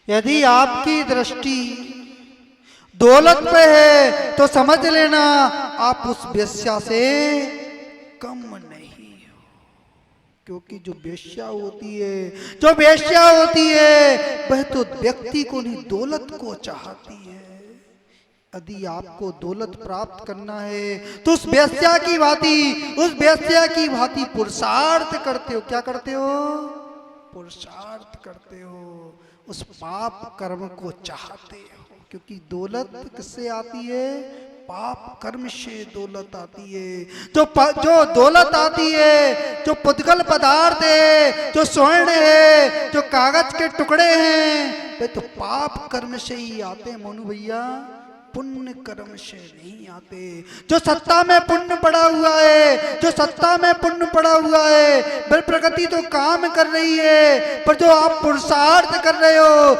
यदि आपकी दृष्टि दौलत पे है तो समझ लेना आप उस वेश्या से कम नहीं हो, क्योंकि जो वेश्या होती है वह तो व्यक्ति को नहीं दौलत को चाहती है। यदि आपको दौलत प्राप्त करना है तो उस वेश्या की भांति पुरुषार्थ करते हो। क्या करते हो? पुरुषार्थ करते हो, उस पाप कर्म को चाहते हो, क्योंकि दौलत किससे आती है? पाप कर्म से दौलत आती है। जो दौलत आती है, जो पुद्गल पदार्थ है, जो स्वर्ण है, जो कागज के टुकड़े हैं, वे तो पाप कर्म से ही आते हैं मोनू भैया, पुण्य कर्म से नहीं आते। जो सत्ता में पुण्य पड़ा हुआ है, बल प्रगति तो काम कर रही है, पर जो आप पुरुषार्थ कर रहे हो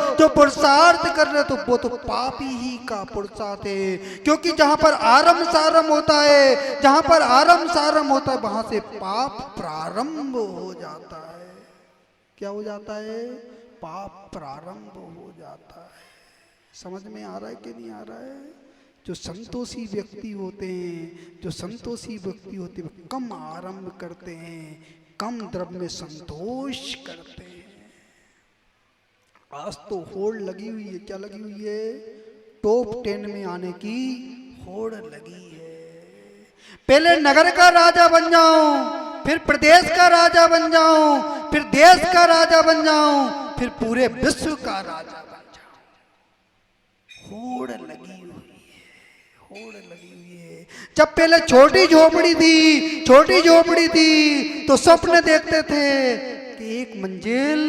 तो वो तो पापी ही का पुरुषार्थ है। क्योंकि जहां पर आरम सारम होता है वहां से पाप प्रारंभ हो जाता है। क्या हो जाता है? पाप प्रारंभ हो जाता है। समझ में आ रहा है कि नहीं आ रहा है? जो संतोषी व्यक्ति होते हैं वो कम आरंभ करते हैं, कम द्रव्य में संतोष करते हैं। आज तो होड़ लगी हुई है। क्या लगी हुई है? टॉप 10 में आने की होड़ लगी है। पहले नगर का राजा बन जाऊं, फिर प्रदेश का राजा बन जाऊं, फिर देश का राजा बन जाऊं, फिर पूरे विश्व का राजा बन जाऊं। होड़ लगी हुई है। जब पहले छोटी झोपड़ी थी तो स्वप्न देखते थे कि एक मंजिल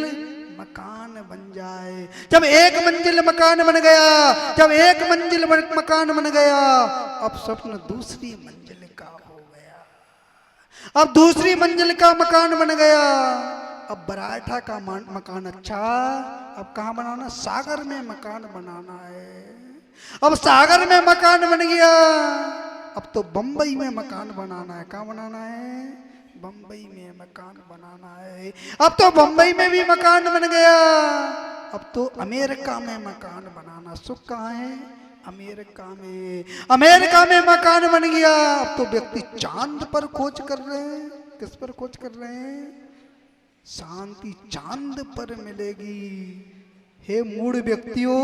मकान बन जाए। जब एक मंजिल मकान बन गया, अब स्वप्न दूसरी मंजिल का हो गया। अब दूसरी मंजिल का मकान बन गया। अब बराठा का मकान अच्छा, अब कहाँ बनाना? सागर में मकान बनाना है। अब सागर में मकान बन गया, अब तो बंबई में मकान बनाना है। कहाँ बनाना है? बंबई में मकान बनाना है। अब तो बंबई में भी मकान बन गया, अब तो अमेरिका में मकान बनाना। सुख कहाँ है? अमेरिका में मकान बन गया। अब तो व्यक्ति चांद पर खोज कर रहे हैं। किस पर खोज कर रहे हैं? शांति चांद पर मिलेगी। हे मूढ़ व्यक्तियों,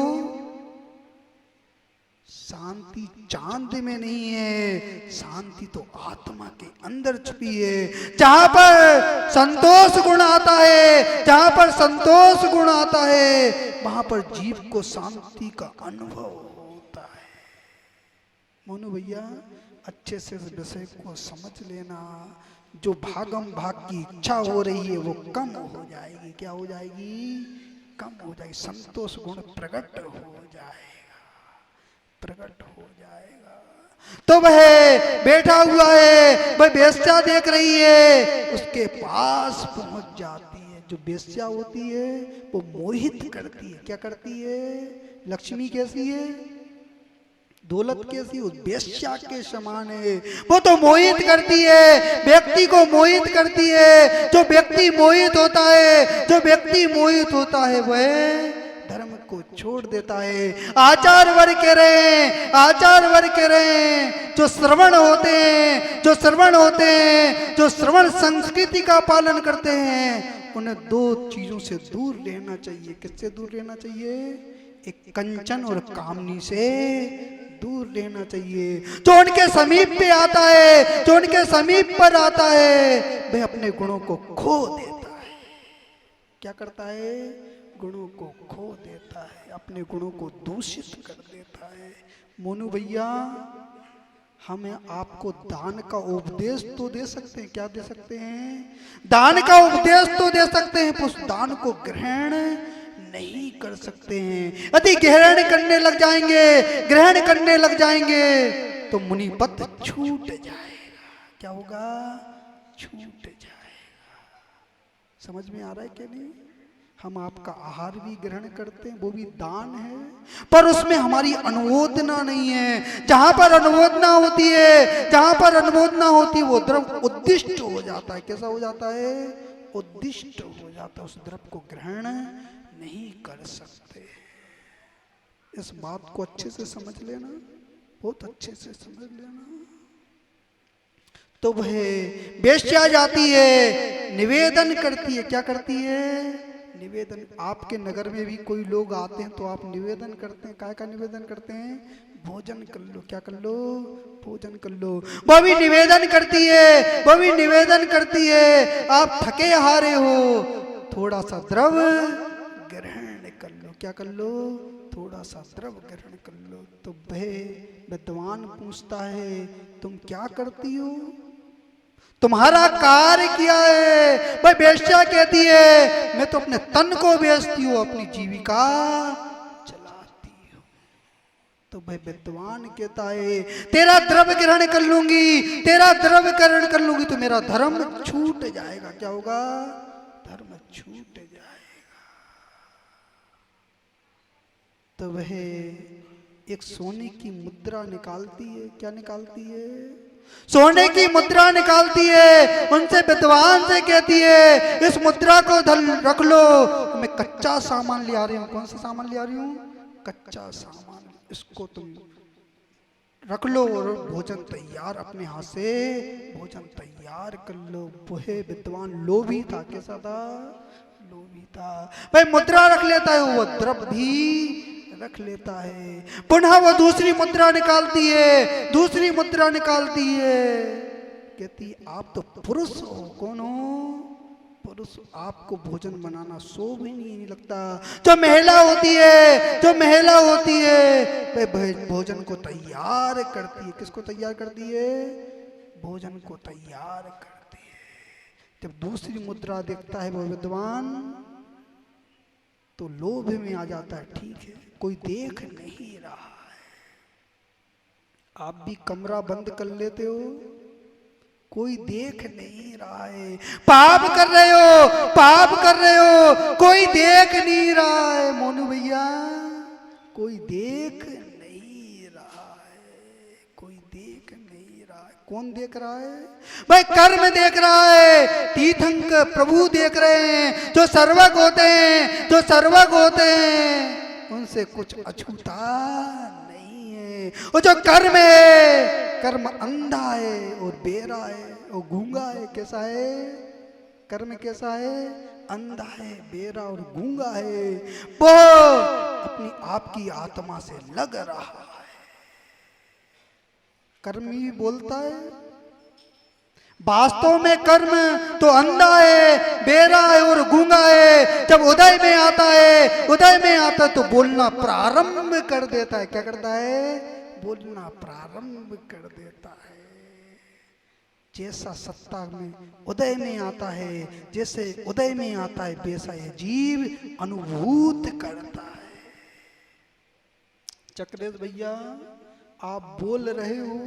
शांति चांद में नहीं है, शांति तो आत्मा के अंदर छुपी है। जहां पर संतोष गुण आता है वहां पर जीव को शांति का अनुभव होता है। मोनू भैया अच्छे से इस विषय को समझ लेना। जो भागम भाग की इच्छा हो रही है वो कम हो जाएगी। क्या हो जाएगी? कम हो जाएगी। संतोष गुण प्रकट हो जाएगा। तो वह बैठा हुआ है, वह वेश्या देख रही है, उसके पास पहुंच जाती है। जो वेश्या होती है वो मोहित करती है। क्या करती है? लक्ष्मी कैसी है? दौलत कैसी? उस वेश्या के समान है। वो तो मोहित करती है, व्यक्ति को मोहित करती है। जो व्यक्ति मोहित होता है वह धर्म को छोड़ देता है। आचार वर्ग कह रहे हैं जो श्रवण होते हैं, जो श्रवण संस्कृति का पालन करते हैं, उन्हें दो चीजों से दूर रहना चाहिए। किससे दूर रहना चाहिए? एक कंचन और कामनी से दूर रहना चाहिए। जो उनके समीप पे आता है, जो उनके समीप पर आता है, वह अपने गुणों को खो देता है। क्या करता है? गुणों को खो देता है, अपने गुणों को दूषित कर देता है। मोनू भैया हमें आपको दान का उपदेश तो दे सकते हैं। क्या दे सकते हैं? दान का उपदेश तो दे सकते हैं, उस दान को ग्रहण नहीं कर सकते हैं। यदि ग्रहण करने लग जाएंगे तो मुनिपत छूट जाएगा। क्या होगा? छूट जाएगा। समझ में आ रहा है क्या नहीं? हम आपका आहार भी ग्रहण करते हैं, वो भी दान है, पर उसमें हमारी अनुमोदना नहीं है। जहां पर अनुमोदना होती है वो द्रव्य उद्दिष्ट हो जाता है। कैसा हो जाता है? उद्दिष्ट हो जाता है। उस द्रव्य को ग्रहण नहीं कर सकते। इस बात को अच्छे से समझ लेना, बहुत अच्छे से समझ लेना। तो वह बेश्या जाती है, निवेदन करती है। क्या करती है? निवेदन। आपके नगर में भी कोई लोग आते हैं तो आप निवेदन करते हैं। काय का निवेदन करते हैं? भोजन कर लो। क्या कर लो? भोजन कर लो। वो भी निवेदन करती है, वो भी निवेदन करती है। आप थके हारे हो, थोड़ा सा द्रव ग्रहण कर लो। क्या कर लो? थोड़ा सा द्रव ग्रहण कर लो। तो वह विद्वान पूछता है तुम क्या करती हो? तुम्हारा कार्य क्या है? भाई बेश्या कहती है मैं तो अपने तन को बेचती हूँ, अपनी जीविका चलाती हूँ। तो भाई विद्वान कहता है तेरा द्रव ग्रहण कर लूंगी, तेरा द्रव ग्रहण कर लूंगी तो मेरा धर्म छूट जाएगा। क्या होगा? धर्म छूट जाएगा। तो वह एक सोने की मुद्रा निकालती है। क्या निकालती है? सोने की मुद्रा निकालती है। उनसे विद्वान से कहती है इस मुद्रा को रख लो, मैं कच्चा सामान ले आ रही हूँ। कौन सा सामान ले आ रही हूँ? कच्चा सामान। इसको तुम रख लो और भोजन तैयार, अपने हाथ से भोजन तैयार कर लो। वह विद्वान लोभी था। कैसा था? लोभी था। भाई मुद्रा रख लेता है, वो द्रव भी रख लेता है। पुनः वो दूसरी मुद्रा निकालती है, दूसरी मुद्रा निकालती है। कहती आप तो पुरुष हो। कौन हो? पुरुष। आपको भोजन बनाना शोभ ही नहीं लगता। जो महिला होती है, जो महिला होती है वह भोजन को तैयार करती है। किसको तैयार करती है? भोजन को तैयार करती है। जब दूसरी मुद्रा देखता है वो विद्वान तो लोभ में आ जाता है। ठीक है, कोई देख नहीं रहा है। आप भी कमरा बंद कर लेते हो, कोई देख नहीं रहा है। पाप कर रहे हो, पाप कर रहे हो, कोई देख नहीं रहा है। मोनू भैया, कोई देख नहीं रहा है, कोई देख नहीं रहा है। कौन देख रहा है? भाई कर्म देख रहा है। तीर्थंकर प्रभु देख रहे हैं, जो सर्वज्ञ होते हैं, जो सर्वज्ञ होते हैं उनसे कुछ अछूता नहीं है। और जो कर्म है, कर्म अंधा है और बेरा है और गूंगा है। कैसा है? कर्म कैसा है? अंधा है, बेरा और गूंगा है। वो अपनी आपकी आत्मा से लग रहा है। कर्म ही बोलता है। वास्तव में कर्म तो अंधा है, बेरा है और गूंगा है। जब उदय में आता है, उदय में आता है तो बोलना प्रारंभ कर देता है। क्या करता है? बोलना प्रारंभ कर देता है। जैसा सत्ता में उदय में आता है, जैसे उदय में आता है वैसा ये जीव अनुभूत करता है। चक्रेश भैया, आप बोल रहे हो,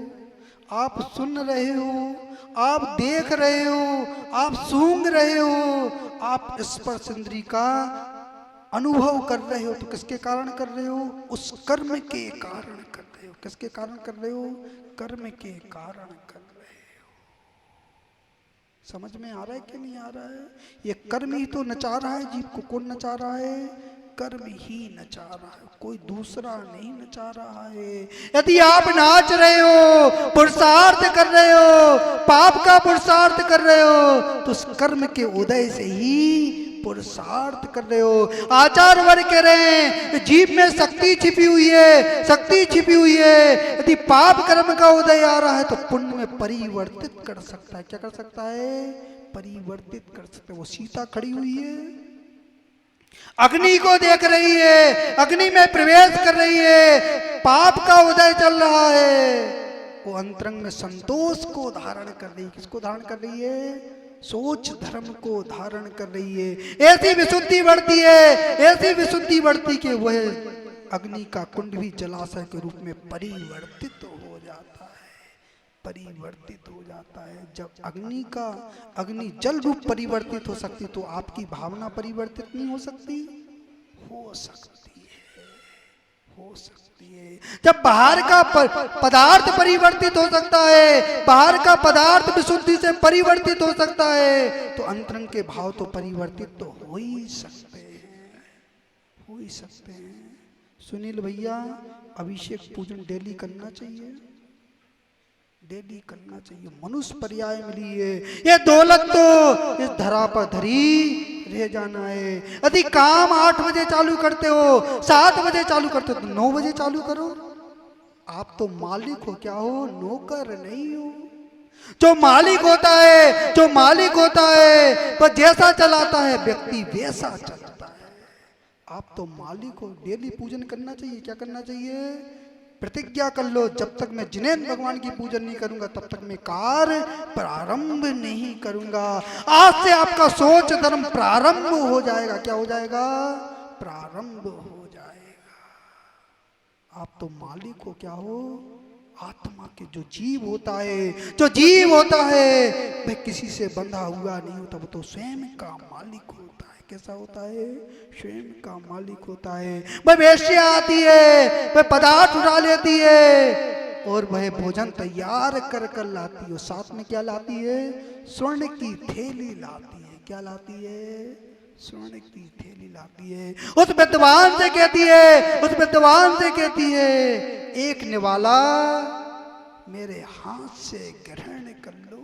आप सुन रहे हो, आप देख रहे हो, आप सूंघ रहे हो, आप स्पर्श इंद्रिय का अनुभव कर रहे हो। तो किसके कारण कर रहे हो? उस कर्म के कारण कर रहे हो। किसके कारण कर रहे हो? कर्म के कारण कर रहे हो। समझ में आ रहा है कि नहीं आ रहा है? ये कर्म ही तो नचा रहा है जीव को। कौन नचा रहा है? कर्म ही नचा रहा है, कोई दूसरा नहीं नचा रहा है। यदि आप नाच रहे हो, पुरुषार्थ कर रहे हो, पाप का पुरुषार्थ कर रहे हो तो उस कर्म के उदय से ही पुरुषार्थ कर रहे हो। आचार्य वर्ग कह रहे हैं जीव में शक्ति छिपी हुई है, शक्ति छिपी हुई है। यदि पाप कर्म का उदय आ रहा है तो पुण्य में परिवर्तित कर सकता है। क्या कर सकता है? परिवर्तित कर सकता है। वो सीता खड़ी हुई है, अग्नि को देख रही है, अग्नि में प्रवेश कर रही है, पाप का उदय चल रहा है। वो अंतरंग में संतोष को धारण कर रही है। किसको धारण कर रही है? सोच धर्म को धारण कर रही है। ऐसी विशुद्धि बढ़ती है, ऐसी विशुद्धि बढ़ती कि वह अग्नि का कुंड भी जलाशय के रूप में परिवर्तित हो जाता है, परिवर्तित हो जाता है। जब अग्नि जल रूप परिवर्तित हो सकती तो आपकी भावना परिवर्तित नहीं हो सकती? हो सकती है, हो सकती है। जब बाहर का पदार्थ परिवर्तित हो सकता है, बाहर का पदार्थ विशुद्धि से परिवर्तित हो सकता है तो अंतरंग के भाव तो परिवर्तित तो हो ही सकते हैं, हो ही सकते हैं। सुनील भैया, अभिषेक पूजन डेली करना चाहिए, डेली करना चाहिए। मनुष्य पर्याय मिली है, ये दौलत तो इस धरा पर धरी रह जाना है। यदि काम 8 बजे चालू करते हो, 7 बजे चालू करते हो, तो 9 बजे चालू करो। आप तो मालिक हो, क्या हो? नौकर नहीं हो। जो मालिक होता है, जो मालिक होता है, पर जैसा चलाता है व्यक्ति वैसा चलता है। आप तो मालिक हो। डेली पूजन करना चाहिए। क्या करना चाहिए? प्रतिज्ञा कर लो, जब तक मैं जिनेंद्र भगवान की पूजन नहीं करूंगा तब तक मैं कार्य प्रारंभ नहीं करूंगा। आज से आपका सोच धर्म प्रारंभ हो जाएगा। क्या हो जाएगा? प्रारंभ हो जाएगा। आप तो मालिक हो। क्या हो? आत्मा के जो जीव होता है, जो जीव होता है वह किसी से बंधा हुआ नहीं होता, वो तो स्वयं का मालिक होता है। कैसा होता है? स्वयं का मालिक होता है। वह वेश्या आती है, वह पदार्थ उठा लेती है और वह भोजन तैयार कर कर लाती है। साथ में क्या लाती है? स्वर्ण की थैली लाती है। क्या लाती है? स्वर्ण की थैली लाती है। उस विद्वान से कहती है, उस विद्वान से कहती है, एक निवाला मेरे हाथ से ग्रहण कर लो।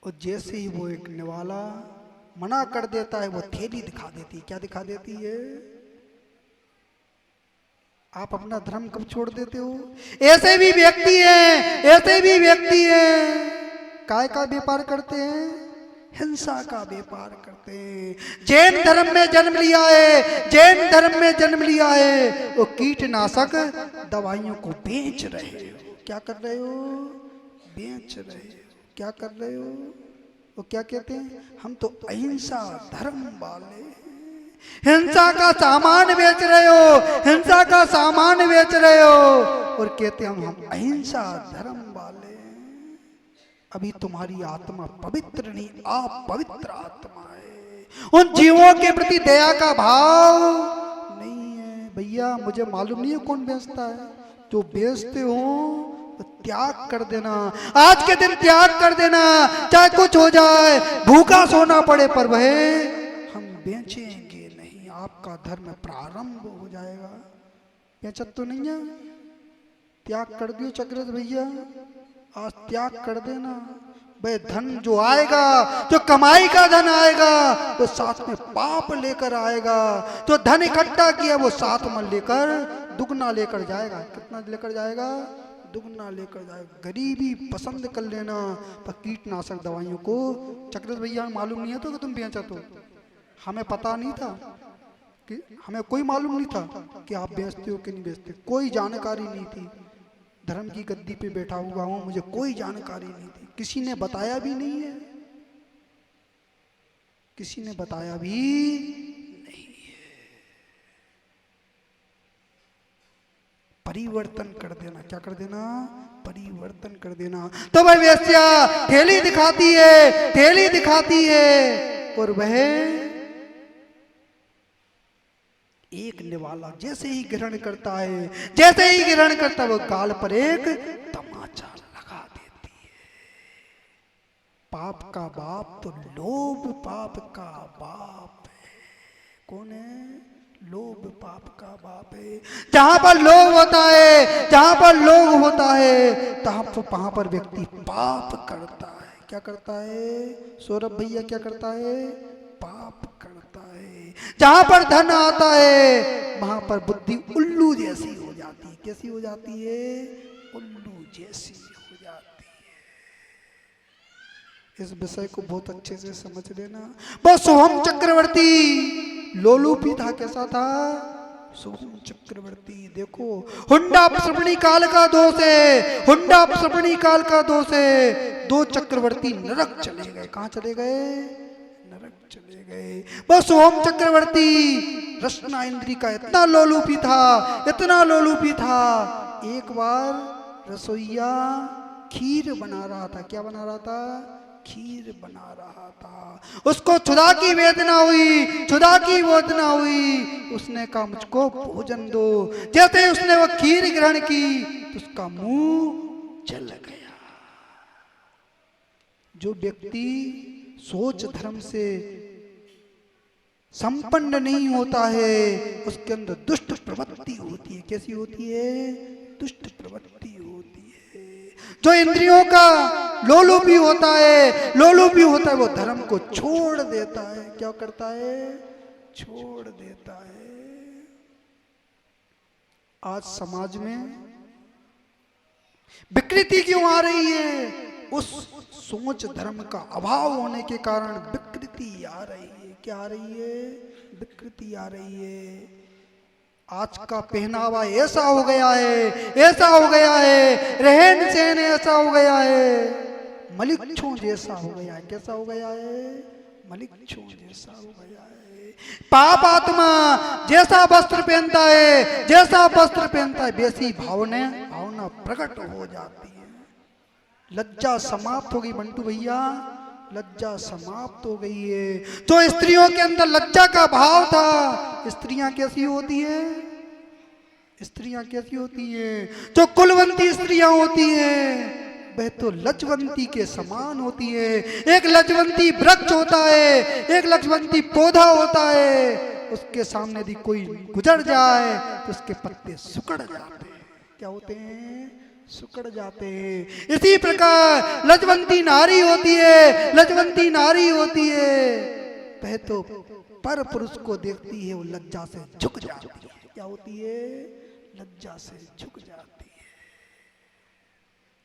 और जैसे ही वो एक निवाला मना कर देता है, वो थैली दिखा देती है। क्या दिखा देती है? आप अपना धर्म कब छोड़ देते हो? ऐसे भी व्यक्ति हैं, ऐसे भी व्यक्ति हैं, काय का व्यापार करते हैं? हिंसा का व्यापार करते हैं। जैन धर्म में जन्म लिया है, जैन धर्म में जन्म लिया है, वो कीटनाशक दवाइयों को बेच रहे हो। क्या कर रहे हो? बेच रहे हो। क्या कर रहे हो? वो क्या कहते हैं? हम तो अहिंसा धर्म वाले हैं। हिंसा का सामान बेच रहे हो, हिंसा का सामान बेच रहे हो और कहते हैं हम अहिंसा धर्म वाले हैं। अभी तुम्हारी आत्मा पवित्र नहीं, आप पवित्र आत्मा है। उन जीवों के प्रति दया का भाव नहीं है। भैया मुझे मालूम नहीं है कौन बेचता है, जो बेचते हो त्याग कर देना। आज के दिन त्याग कर देना, चाहे कुछ हो जाए, भूखा सोना पड़े, पर वह हम बेचेंगे नहीं। आपका धर्म प्रारंभ हो जाएगा। बेचत तो नहीं है? त्याग कर दियो चक्रवर्ती भैया, आज त्याग कर देना। वह धन जो आएगा, जो कमाई का धन आएगा, वो साथ में पाप लेकर आएगा। जो धन इकट्ठा किया वो साथ में लेकर दुगना लेकर जाएगा। कितना लेकर जाएगा? दुगना लेकर जाएगा। गरीबी पसंद कर लेना, पर कीटनाशक दवाइयों को चक्रवर्ती भैया मालूम नहीं है तो कि तुम बेचते हो। हमें पता नहीं था, कि हमें कोई मालूम नहीं था कि आप बेचते हो कि नहीं बेचते। कोई जानकारी नहीं थी। धर्म की गद्दी पे बैठा हुआ हूं, मुझे कोई जानकारी नहीं थी। किसी ने बताया भी नहीं है, किसी ने बताया भी नहीं है। परिवर्तन कर देना। क्या कर देना? परिवर्तन कर देना। तो वह वेश्या थैली दिखाती है, थैली दिखाती है और वह एक निवाला जैसे ही ग्रहण करता है, जैसे ही ग्रहण करता है, वो गाल पर एक तमाचा लगा देती है। पाप का बाप तो लोभ पाप का बाप है। कौन है? लोभ पाप का बाप है। जहां पर लोभ होता है, जहां पर लोभ होता है, वहां पर व्यक्ति पाप करता है। क्या करता है? सौरभ भैया क्या करता है? पाप करता है। जहां पर धन आता है वहां पर बुद्धि उल्लू जैसी हो जाती है। कैसी हो जाती है? उल्लू जैसी हो जाती है। इस विषय को बहुत अच्छे से समझ लेना। वो सोहम चक्रवर्ती लोलुपी था। कैसा था? सोहम चक्रवर्ती। देखो, हुंडा श्रवणी काल का दोष है, हुंडा श्रवणी काल का दोष है। 2 चक्रवर्ती नरक चले गए। कहां चले गए? नरक चले गए। बस सोहम चक्रवर्ती रसना इंद्री का इतना लोलुपी था, इतना लोलुपी था। एक बार रसोईया खीर बना रहा था। क्या बना रहा था? खीर बना रहा था। उसको क्षुधा की वेदना हुई, क्षुधा की वेदना हुई। उसने कहा मुझको भोजन दो। जैसे ही उसने वो खीर ग्रहण की तो उसका मुंह जल गया। जो व्यक्ति सोच धर्म से संपन्न नहीं होता है, उसके अंदर दुष्ट प्रवृत्ति होती है। कैसी होती है? दुष्ट प्रवृत्ति होती है। जो इंद्रियों का लोलुपी होता है, वो धर्म को छोड़ देता है। क्या करता है? छोड़ देता है। आज समाज में विकृति क्यों आ रही है? उस सोच धर्म का अभाव होने के कारण विकृति आ रही है। क्या आ रही है? विकृति आ रही है। आज का पहनावा ऐसा हो गया है, रहन सहन ऐसा हो गया है, मलिक्षों जैसा हो गया है। कैसा हो गया है? मलिक्षों जैसा हो गया है। पाप आत्मा जैसा वस्त्र पहनता है, वैसी भावना प्रकट हो जाती है। लज्जा समाप्त हो गई बंटू भैया, लज्जा समाप्त हो गई है। तो स्त्रियों के अंदर लज्जा का भाव था। स्त्रियां कैसी होती हैं? जो कुलवंती स्त्रियां होती हैं, वह तो लज्जवंती के समान होती है। एक लज्जवंती वृक्ष होता है, एक लज्जवंती पौधा होता है। उसके सामने यदि कोई गुजर जाए तो उसके पत्ते सिकुड़ जाते हैं। क्या होते हैं? सिकुड़ जाते हैं। इसी प्रकार लज्जवंती नारी होती है, वह तो पर पुरुष को देखती है, वो लज्जा से झुक जाती है। क्या होती है? लज्जा से झुक जाती है।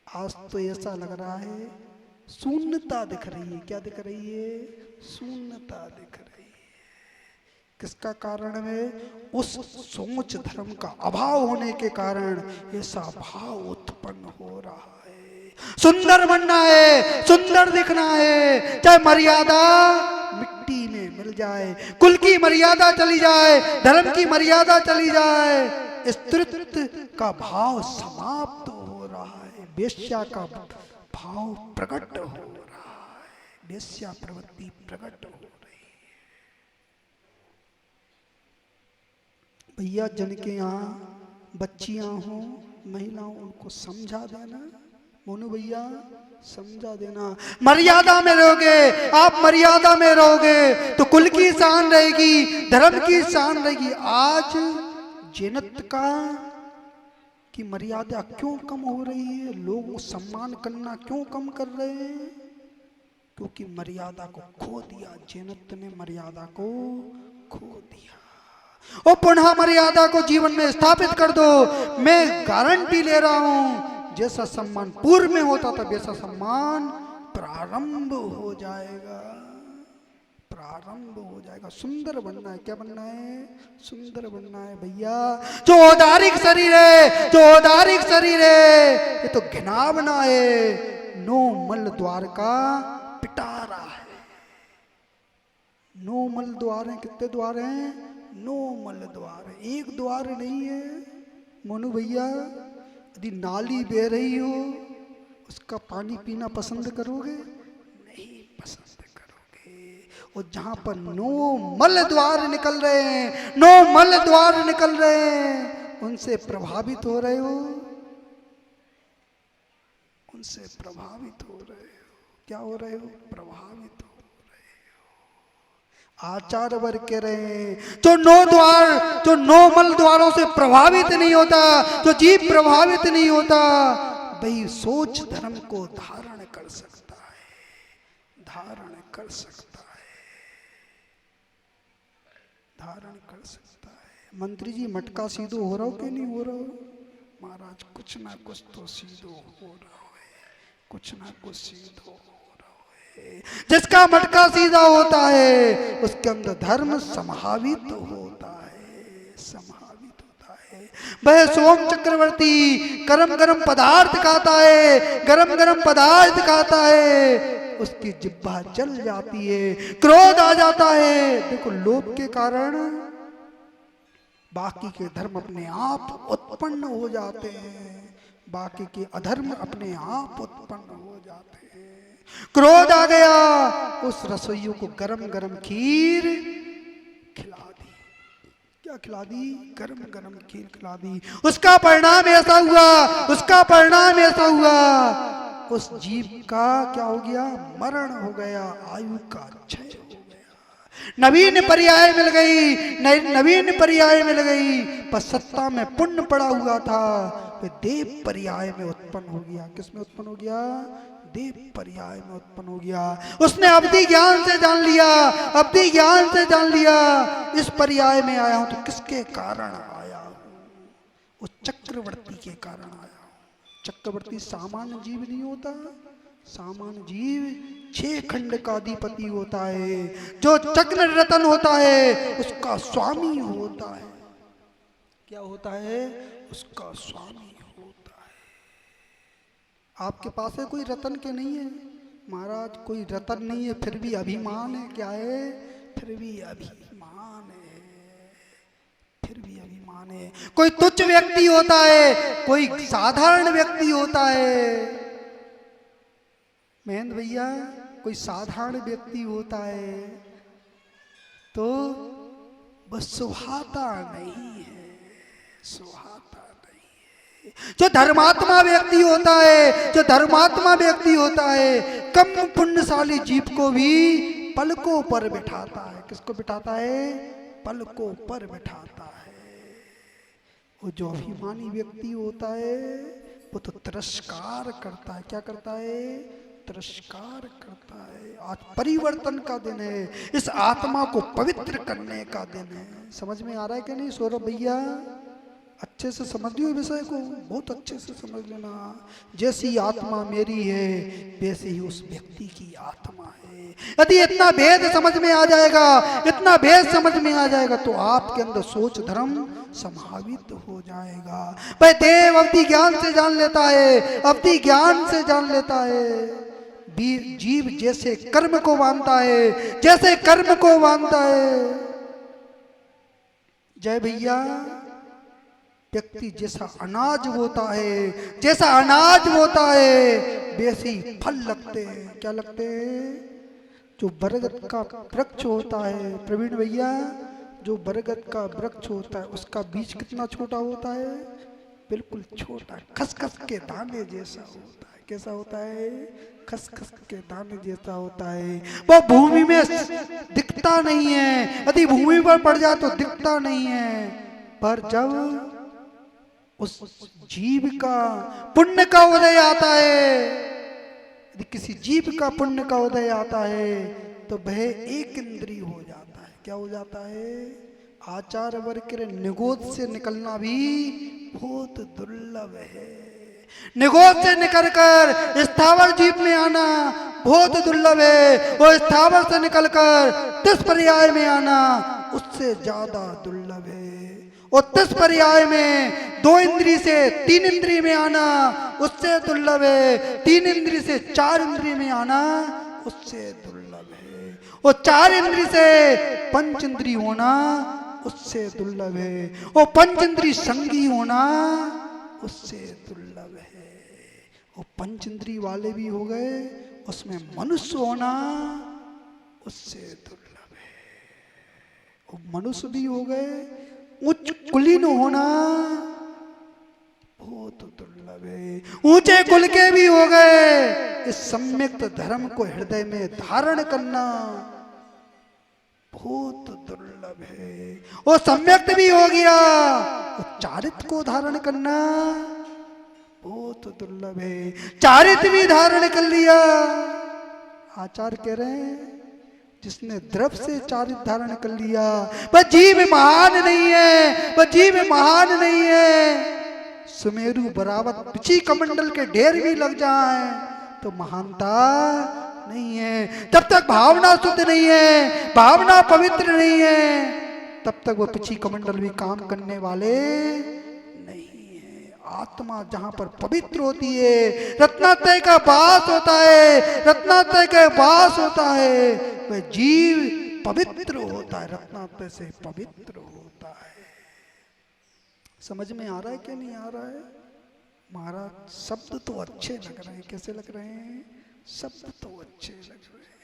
आज तो ऐसा लग रहा है शून्यता दिख रही है। क्या दिख रही है? शून्यता दिख रही है। किसका कारण है? उस सोच धर्म का अभाव होने के कारण ऐसा भाव उत्पन्न हो रहा है। सुंदर बनना है, सुंदर दिखना है, चाहे मर्यादा मिट्टी में मिल जाए, कुल की मर्यादा चली जाए, धर्म की मर्यादा चली जाए, स्त्रीत्व का भाव समाप्त हो रहा है। वेश्या का भाव प्रकट हो रहा है। वेश्या प्रवृत्ति प्रकट हो रही है। भैया जिनके यहाँ बच्चियां हो, महिलाओं, उनको समझा देना। मोनू भैया समझा देना। मर्यादा में रहोगे, आप मर्यादा में रहोगे तो कुल की शान रहेगी, धर्म की शान रहेगी। आज जिनत का की मर्यादा क्यों कम हो रही है? लोग सम्मान करना क्यों कम कर रहे हैं? क्योंकि मर्यादा को खो दिया। जिनत ने मर्यादा को खो दिया। और पुनः मर्यादा को जीवन में स्थापित कर दो। मैं गारंटी ले रहा हूं, जैसा सम्मान पूर्व में होता था वैसा सम्मान प्रारंभ हो जाएगा। प्रारंभ हो जाएगा। सुंदर बनना है। क्या बनना है? सुंदर बनना है भैया। जो औदारिक शरीर है, ये तो घिनावना है। नो मल द्वार का पिटारा है। नो मल द्वार है। कितने द्वार हैं? नो मल द्वार है। एक द्वार नहीं है। मोनू भैया, यदि नाली बह रही हो, उसका पानी पीना पसंद करोगे? नहीं पसंद करोगे। और जहां पर नो मल द्वार निकल रहे हैं, उनसे प्रभावित हो रहे हो, उनसे प्रभावित हो रहे हो। क्या हो रहे हो? प्रभावित हो रहे हो। आचार्य वर्ग कह रहे हैं जो नो मल द्वारों से प्रभावित नहीं होता, जो जीव प्रभावित नहीं होता, वही सोच धर्म को धारण कर सकता है। धारण कर सकता है। मंत्री जी, मटका सीधो हो रहा हो कि नहीं हो रहा हो? महाराज, कुछ ना कुछ तो सीधो हो रहा है, कुछ ना कुछ सीधो हो रहा है। जिसका मटका सीधा होता है उसके अंदर धर्म समाहित होता है, समाहित होता है। वह सोम चक्रवर्ती गरम गरम पदार्थ खाता है, गरम गरम पदार्थ खाता है, उसकी जिह्वा जल जाती है, क्रोध आ जाता है। देखो, लोभ के कारण बाकी के धर्म अपने आप उत्पन्न हो जाते हैं, बाकी के अधर्म अपने आप उत्पन्न हो जाते हैं। क्रोध आ गया, उस रसोइयों को गरम गरम खीर खिला दी। क्या खिला दी? गरम गरम खीर खिला दी। उसका परिणाम ऐसा हुआ, उस जीव का क्या हो गया? मरण हो गया, आयु का क्षय हो गया। नवीन पर्याय मिल गई, नवीन पर्याय मिल गई, पर सत्ता में पुण्य पड़ा हुआ था, वे देव पर्याय में उत्पन्न हो गया। किस में उत्पन्न हो गया? देव पर्याय में उत्पन्न हो गया। उसने अवधि ज्ञान से जान लिया, अवधि ज्ञान से जान लिया, इस पर्याय में आया हूं तो किसके कारण आया हूं? उस चक्रवर्ती के कारण आया हूं। चक्रवर्ती सामान्य जीव नहीं होता, सामान्य जीव 6 खंड का अधिपति होता है। जो चक्र रतन होता है उसका स्वामी होता है। क्या होता है? उसका स्वामी होता है। आपके पास है कोई रतन के नहीं है? महाराज कोई रतन नहीं है, फिर भी अभिमान है। क्या है? फिर भी अभिमान है, फिर भी अभिमान है। कोई तुच्छ व्यक्ति होता है, कोई साधारण व्यक्ति होता है। महेंद्र भैया, कोई साधारण व्यक्ति होता है तो बस सुहाता नहीं है, सुहाता नहीं है। जो धर्मात्मा व्यक्ति होता है, जो धर्मात्मा व्यक्ति होता है, कम पुण्यशाली जीव को भी पलकों पर बिठाता है। किसको बिठाता है? पलकों पर बिठाता है। वो जो अभिमानी व्यक्ति होता है वो तो तिरस्कार करता है। क्या करता है? तिरस्कार करता है। आज परिवर्तन का दिन है, इस आत्मा को पवित्र करने का दिन है। समझ में आ रहा है कि नहीं सौरभ भैया? अच्छे से समझ लियो विषय को, बहुत अच्छे से समझ लेना। जैसी आत्मा मेरी है वैसे ही उस व्यक्ति की आत्मा है। यदि इतना भेद समझ में आ जाएगा, इतना भेद समझ में आ जाएगा तो आपके अंदर सोच धर्म समावित हो जाएगा। भाई देव अवधि ज्ञान से जान लेता है, अवधि ज्ञान से जान लेता है। जीव जैसे कर्म को मानता है, जैसे कर्म को मानता है, जय भैया, व्यक्ति जैसा अनाज होता है, जैसा अनाज होता है वैसे ही फल लगते हैं। क्या लगते हैं? जो बरगद का वृक्ष होता है प्रवीण भैया, जो बरगद का वृक्ष होता है उसका बीज कितना छोटा होता है? बिल्कुल छोटा, खसखस के दाने जैसा होता है। कैसा होता है? खसखस के दाने जैसा होता है। वो भूमि में दिखता नहीं है, यदि भूमि पर पड़ जाए तो दिखता नहीं है, पर जब उस जीव का पुण्य का उदय आता है, यदि किसी जीव का पुण्य का उदय आता है तो वह एक इंद्रिय हो जाता है। क्या हो जाता है? आचार वर्ग के निगोद से निकलना भी बहुत दुर्लभ है। निगोद से निकलकर स्थावर जीव में आना बहुत दुर्लभ है, और स्थावर से निकलकर 10 पर्याय में आना उससे ज्यादा दुर्लभ है। और 10 पर्याय में 2 इंद्रिय से 3 इंद्रिय में आना उससे दुर्लभ है, 3 इंद्रिय से 4 इंद्रिय में आना उससे दुर्लभ है, और 4 इंद्रिय से 5 इंद्रिय होना उससे दुर्लभ है, और 5 इंद्रिय संगी होना उससे दुर्लभ है। और 5 इंद्रिय वाले भी हो गए, उसमें मनुष्य होना उससे दुर्लभ है। और मनुष्य भी हो गए, उच्च कुलीन होना बहुत दुर्लभ है। ऊंचे कुल के भी हो गए, इस सम्यक्त धर्म को हृदय में धारण करना बहुत दुर्लभ है। वो सम्यक्त भी हो गया, चारित्र को धारण करना बहुत दुर्लभ है। चारित्र भी धारण कर लिया, आचार्य कह रहे हैं जिसने द्रव्य से चारित्र धारण कर लिया वह जीव महान नहीं है, वह जीव महान नहीं है। सुमेरु बराबर पिछी कमंडल के ढेर भी लग जाए तो महानता नहीं है। तब तक भावना शुद्ध नहीं है, भावना पवित्र नहीं है, तब तक वो पिछी कमंडल भी काम करने वाले नहीं है। आत्मा जहां पर पवित्र होती है, रत्नात्रय का वास होता है, रत्नात्रय का वास होता है, वह जीव पवित्र होता है, रत्नात्रय से पवित्र होता है। समझ में आ रहा है क्या नहीं आ रहा है? महाराज शब्द तो अच्छे लग रहे हैं, कैसे लग रहे हैं? शब्द तो अच्छे लग रहे हैं।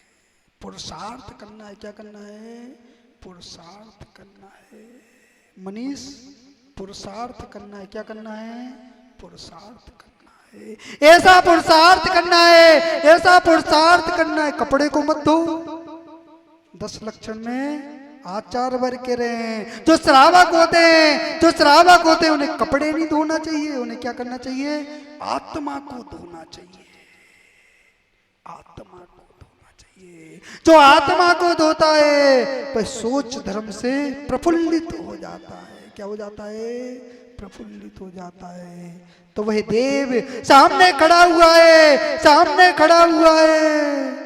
पुरुषार्थ करना है, क्या करना है? पुरुषार्थ करना है। मनीष, पुरुषार्थ करना है, क्या करना है? पुरुषार्थ करना है। ऐसा पुरुषार्थ करना है, ऐसा पुरुषार्थ करना है, कपड़े को मत धो, 10 लक्षण में आचार वर्ग के रहे हैं। जो श्रावक होते हैं, जो श्रावक होते हैं, उन्हें कपड़े नहीं धोना चाहिए, उन्हें क्या करना चाहिए? आत्मा को धोना चाहिए, आत्मा को धोना चाहिए। जो आत्मा को धोता है वह सोच धर्म से प्रफुल्लित हो जाता है। क्या हो जाता है? प्रफुल्लित हो जाता है। तो वह देव सामने खड़ा हुआ है, सामने खड़ा हुआ है।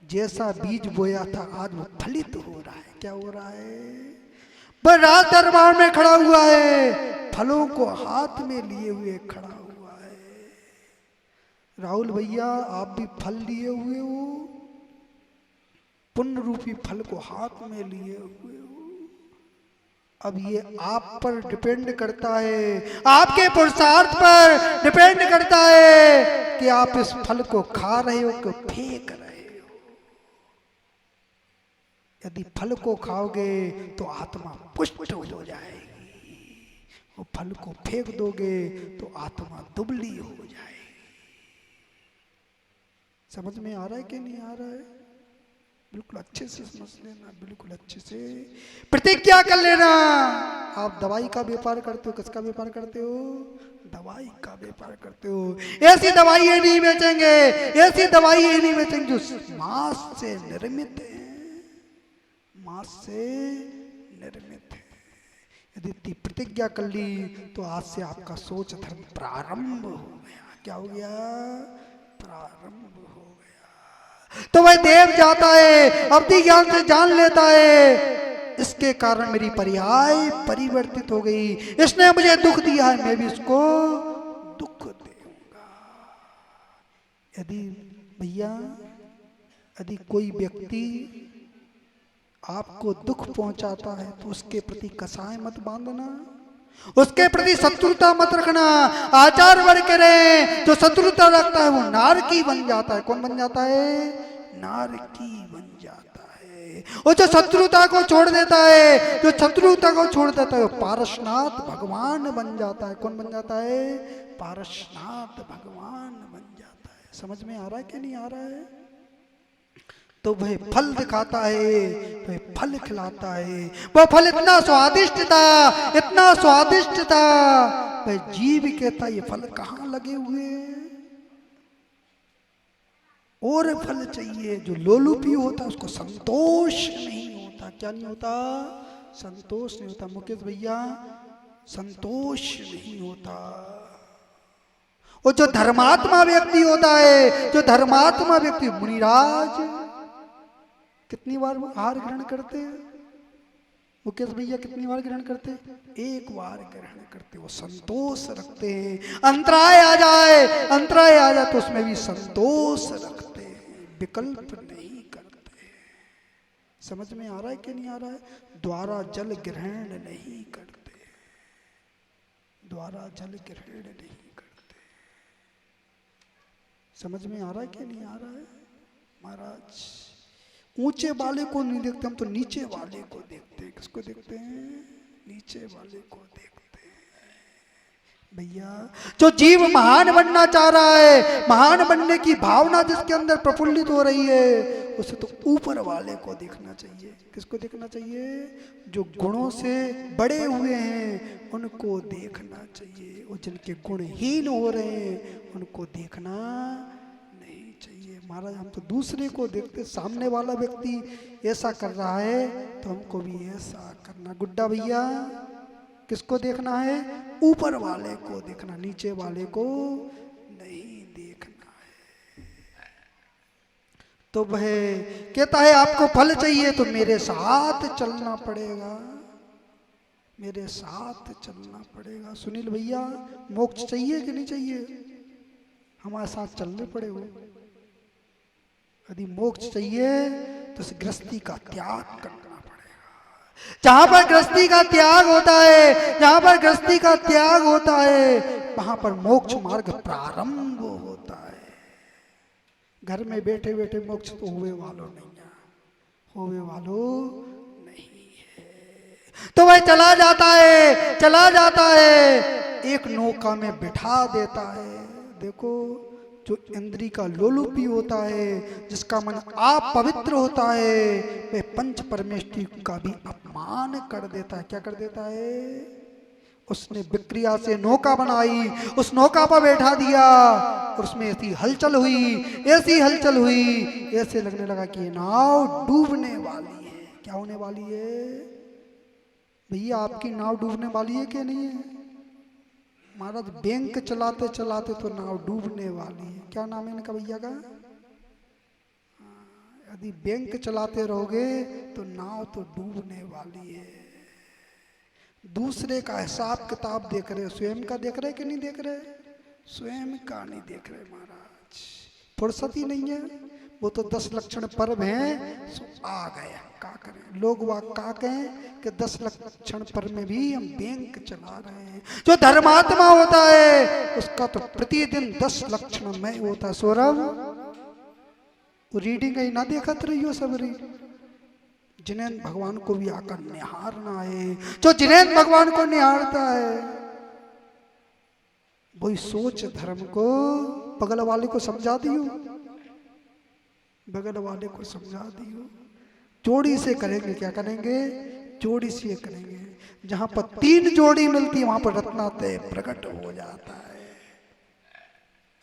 जैसा बीज बोया था आज वो फलित हो रहा है। क्या हो रहा है? वह राज दरबार में खड़ा हुआ है, फलों को हाथ में लिए हुए खड़ा हुआ है। राहुल भैया, आप भी फल लिए हुए हो, पुण्य रूपी फल को हाथ में लिए हुए हो। अब ये आप पर डिपेंड करता है, आपके पुरुषार्थ पर डिपेंड करता है कि आप इस फल को खा रहे हो कि फेंक रहे हो। यदि फल को खाओगे तो आत्मा पुष्ट हो जाएगी, और फल को फेंक दोगे तो आत्मा दुबली हो जाएगी। समझ में आ रहा है कि नहीं आ रहा है? बिल्कुल अच्छे से समझ लेना, बिल्कुल अच्छे से प्रतिज्ञा कर लेना। आप दवाई का व्यापार करते हो, किसका व्यापार करते हो? दवाई का व्यापार करते हो। ऐसी दवाई नहीं बेचेंगे, ऐसी दवाई नहीं बेचेंगे जो मांस से निर्मित है, मांस से निर्मित है। यदि प्रतिज्ञा कर ली तो आज से आपका सोच धर्म प्रारंभ हो गया। क्या हो गया? प्रारंभ हो गया। तो वह देव जाता है, अवधि ज्ञान से जान लेता है, इसके कारण मेरी पर्याय परिवर्तित हो गई, इसने मुझे दुख दिया है, मैं भी इसको दुख दूंगा। यदि भैया, यदि कोई व्यक्ति आपको दुख पहुंचाता है तो उसके प्रति कसाय मत बांधना, उसके प्रति शत्रुता मत रखना। आचार वर्ग रहे, जो शत्रुता रखता है वो नारकी बन जाता है। कौन बन जाता है? नारकी बन जाता है। और जो शत्रुता को छोड़ देता है, जो शत्रुता को छोड़ देता है वो पारसनाथ भगवान बन जाता है। कौन बन जाता है? पारसनाथ भगवान बन जाता है। समझ में आ रहा है कि नहीं आ रहा है? तो वह फल दिखाता है, वह फल खिलाता है। वह फल इतना स्वादिष्ट था, इतना स्वादिष्ट था, वह जीव कहता ये फल कहाँ लगे हुए हैं, और फल चाहिए। जो लोलुपी होता है उसको संतोष नहीं होता। क्या नहीं होता? संतोष नहीं होता। मुकेश भैया, संतोष नहीं होता। और जो धर्मात्मा व्यक्ति होता है, जो धर्मात्मा व्यक्ति, मुनिराज कितनी बार आहार ग्रहण करते हैं? मुकेश भैया कितनी बार ग्रहण करते हैं? एक बार ग्रहण करते। वो संतोष रखते हैं। अंतराय आ जाए, अंतराय आ जाए तो उसमें भी संतोष रखते हैं, विकल्प नहीं करते। समझ में आ रहा है कि नहीं आ रहा है? द्वारा जल ग्रहण नहीं करते, द्वारा जल ग्रहण नहीं करते। समझ में आ रहा है कि नहीं आ रहा है? महाराज, ऊंचे वाले को नहीं देखते हम, तो नीचे वाले को देखते हैं। किसको देखते हैं? नीचे वाले को देखते हैं। भैया, जो जीव महान बनना चाह रहा है, महान बनने की भावना जिसके अंदर प्रफुल्लित हो रही है, उसे तो ऊपर वाले को देखना चाहिए। किसको देखना चाहिए? जो गुणों से बड़े हुए हैं उनको देखना चाहिए, और जिनके गुणहीन हो रहे हैं उनको देखना नहीं चाहिए। महाराज, हम तो दूसरे को देखते, सामने वाला व्यक्ति ऐसा कर रहा है तो हमको भी ऐसा करना। गुड्डा भैया, किसको देखना है? ऊपर वाले को देखना, नीचे वाले को नहीं देखना है। तो वह कहता है आपको फल चाहिए तो मेरे साथ चलना पड़ेगा, मेरे साथ चलना पड़ेगा। सुनील भैया, मोक्ष चाहिए कि नहीं चाहिए? हमारे साथ चलने पड़ेगा। यदि मोक्ष चाहिए तो इस गृहस्थी का त्याग करना पड़ेगा। जहां पर गृहस्थी का त्याग होता है, जहां पर गृहस्थी का त्याग होता है, वहां पर मोक्ष मार्ग प्रारंभ होता है। घर में बैठे बैठे मोक्ष तो हुए वालों नहीं है, होवे वालों नहीं है। तो वह चला जाता है, चला जाता है, एक नौका में बिठा देता है। देखो, जो इंद्री का लोलुपी होता है, जिसका मन आप पवित्र होता है, वह पंच परमेष्टि का भी अपमान कर देता है। क्या कर देता है? उसने विक्रिया से नौका बनाई, उस नौका पर बैठा दिया और उसमें ऐसी हलचल हुई, ऐसी हलचल हुई, ऐसे लगने लगा कि ये नाव डूबने वाली है। क्या होने वाली है? भैया आपकी नाव डूबने वाली है कि नहीं है? महाराज बैंक चलाते चलाते तो नाव डूबने वाली है। क्या नाम है इनका भैया का? यदि बैंक चलाते रहोगे तो नाव तो डूबने वाली है। दूसरे का हिसाब किताब देख रहे, स्वयं का देख रहे कि नहीं देख रहे? स्वयं का नहीं देख रहे महाराज, फुर्सत ही नहीं है। वो तो 10 लक्षण पर्व हैं, सो आ गया। क्या करें लोग वाह, क्या कहें कि 10 लक्षण पर्व में भी हम बैंक चला रहे हैं। जो धर्मात्मा होता है उसका तो प्रतिदिन 10 लक्षण में होता है। सौरभ वो रीडिंग ही ना देखत रही हो सबरी। जिनेंद्र भगवान को भी आकर निहारना है। जो जिनेंद्र भगवान को निहारता है वही सोच धर्म को बगल वाले को समझा दियो, बगल वाले को समझा दियो। जोड़ी से करेंगे, क्या करेंगे? जोड़ी से करेंगे। जहां पर 3 जोड़ी मिलती है वहां पर रत्नातय प्रकट हो जाता है,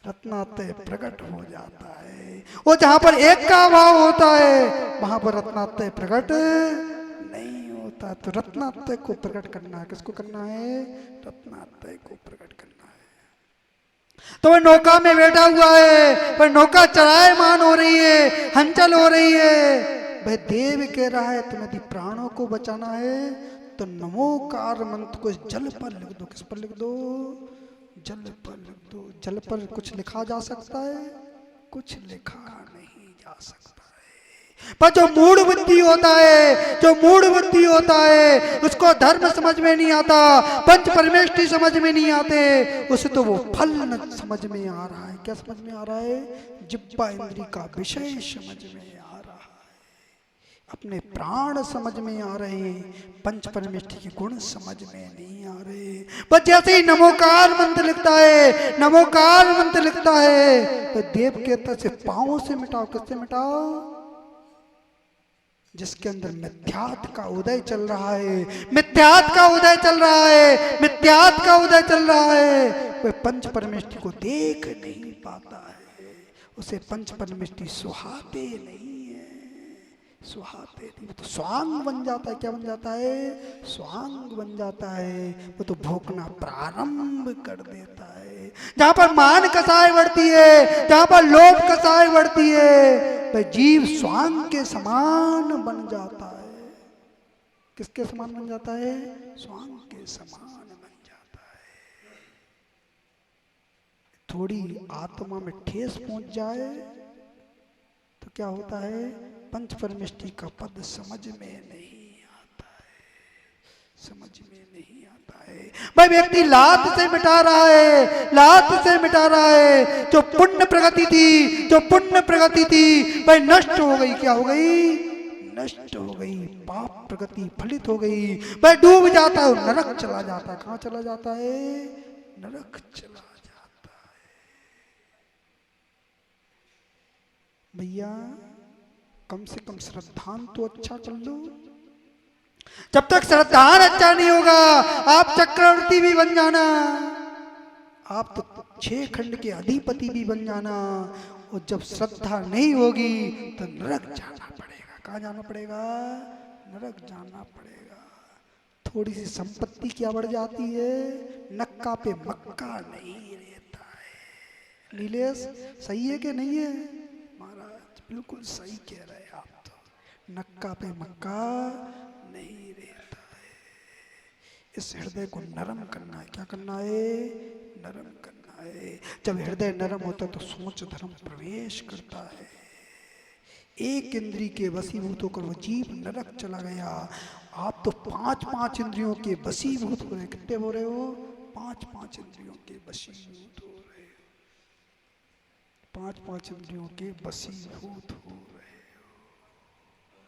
रत्नातय प्रकट हो जाता है। और जहां पर एक का अभाव होता है वहां पर रत्नातय प्रकट नहीं होता। तो रत्नातय को प्रकट करना है। किसको करना है? रत्नातय को प्रकट करना है। तो वह नौका में बैठा हुआ है, वह नौका चलायमान हो रही है, हलचल हो रही है। वह देव कह रहा है तुम यदि प्राणों को बचाना है तो नमोकार मंत्र को इस जल पर लिख दो। किस पर लिख दो? जल पर लिख दो। जल पर कुछ लिखा जा सकता है? कुछ लिखा नहीं जा सकता है। पर जो मूढ़ बुद्धि होता है, जो मूढ़ बुद्धि होता है, उसको धर्म समझ में नहीं आता, पंच परमेष्टि समझ में नहीं आते, उसे तो वो फल न समझ में आ रहा है। क्या समझ में आ रहा है? जिह्वा इंद्री का विषय समझ में आ रहा है, अपने प्राण समझ में आ रहे हैं, पंच परमेष्टि के गुण समझ में नहीं आ रहे। बस जैसे ही नमोकार मंत्र लिखता है, नमोकार मंत्र लिखता है तो देव कहता से पांवों से मिटाओ। किससे मिटाओ? जिसके अंदर मिथ्यात्व का उदय चल रहा है, मिथ्यात्व का उदय चल रहा है, मिथ्यात्व का उदय चल रहा है, वह पंच परमेष्टि को देख नहीं पाता है। उसे पंच परमेष्टि सुहाते नहीं, सुहाते नहीं। वो तो स्वांग बन जाता है। क्या बन जाता है? स्वांग बन जाता है। वो तो भोंकना प्रारंभ कर देता है। जहां पर मान कसाय बढ़ती है, जहां पर लोभ कसाय बढ़ती है, वह जीव स्वांग के समान बन जाता है। किसके समान बन जाता है? स्वांग के समान बन जाता है। थोड़ी आत्मा में ठेस पहुंच जाए तो क्या होता है? पंच परमेष्टि का पद समझ में नहीं आता है, समझ में नहीं आता है। भाई व्यक्ति लात से मिटा रहा है, लात से मिटा रहा है। जो पुण्य प्रगति थी, जो पुण्य प्रगति थी, भाई नष्ट हो गई। क्या हो गई? नष्ट हो गई। पाप प्रगति फलित हो गई। भाई डूब जाता है, नरक चला जाता है। कहां चला जाता है? नरक चला जाता है। भैया कम से कम श्रद्धान तो अच्छा कर लो। जब तक श्रद्धान अच्छा नहीं होगा आप चक्रवर्ती भी बन जाना, आप तो 6 खंड के अधिपति भी बन जाना, और जब श्रद्धा नहीं होगी तो नरक जाना पड़ेगा। कहाँ जाना पड़ेगा? नरक जाना पड़ेगा। थोड़ी सी संपत्ति क्या बढ़ जाती है? नक्का पे मक्का नहीं रहता है। नीलेश सही है कि नहीं है? महाराज बिल्कुल सही कह रहे हैं आप। तो नक्का पे मक्का नहीं रहता है। इस हृदय को नरम करना है। क्या करना है? नरम करना है। जब हृदय नरम होता है तो सोच धर्म प्रवेश करता है। एक इंद्री के वशीभूत होकर वो जीव नरक चला गया। आप तो 5-5 इंद्रियों के वशीभूत हो रहे। कितने हो रहे हो? 5-5 इंद्रियों के वशीभूत हो रहे हो। 5-5 इंद्रियों के वशीभूत हो रहे हो।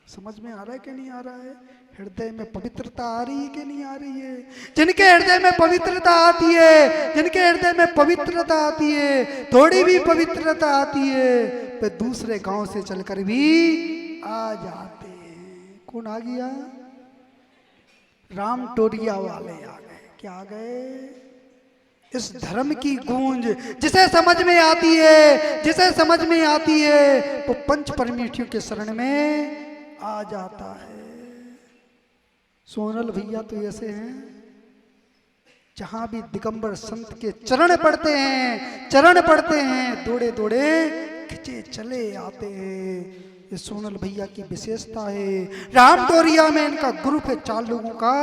समझ में आ रहा है कि नहीं आ रहा है? हृदय में पवित्रता आ रही है कि नहीं आ रही है? जिनके हृदय में पवित्रता आती है, जिनके हृदय में पवित्रता आती है, थोड़ी भी पवित्रता आती है, वे दूसरे गांव से चलकर भी आ जाते हैं। कौन आ गया? राम टोरिया वाले आ गए। क्या आ गए? इस धर्म की गूंज जिसे समझ में आती है, जिसे समझ में आती है, वो पंच परमेष्ठियों के शरण में आ जाता है। सोनल भैया तो ऐसे हैं, जहां भी दिगंबर संत के चरण पड़ते हैं, चरण पड़ते हैं, दौड़े दौड़े खिंचे चले आते हैं। ये सोनल भैया की विशेषता है। राम टोरिया में इनका ग्रुप है, 4 लोगों का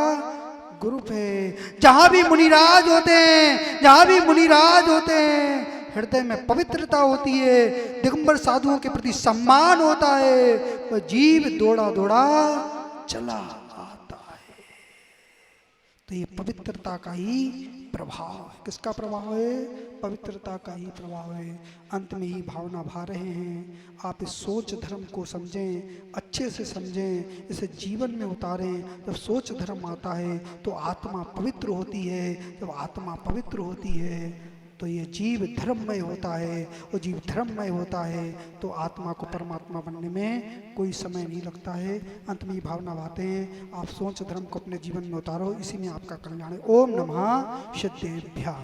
ग्रुप है। जहां भी मुनिराज होते हैं, जहां भी मुनिराज होते हैं, हृदय में पवित्रता होती है, दिगंबर साधुओं के प्रति सम्मान होता है, वह जीव दौड़ा दौड़ा चला आता है। तो ये पवित्रता का ही प्रभाव है। किसका प्रभाव है? पवित्रता का ही प्रभाव है। अंत में ही भावना भा रहे हैं, आप इस सोच धर्म को समझें, अच्छे से समझें, इसे जीवन में उतारें। जब सोच धर्म आता है तो आत्मा पवित्र होती है। जब आत्मा पवित्र होती है तो ये जीव धर्ममय होता है, और जीव धर्ममय होता है तो आत्मा को परमात्मा बनने में कोई समय नहीं लगता है। अंत में ये भावना भाते हैं, आप सोच धर्म को अपने जीवन में उतारो, इसी में आपका कल्याण है। ओम नमः सिद्धेभ्यः।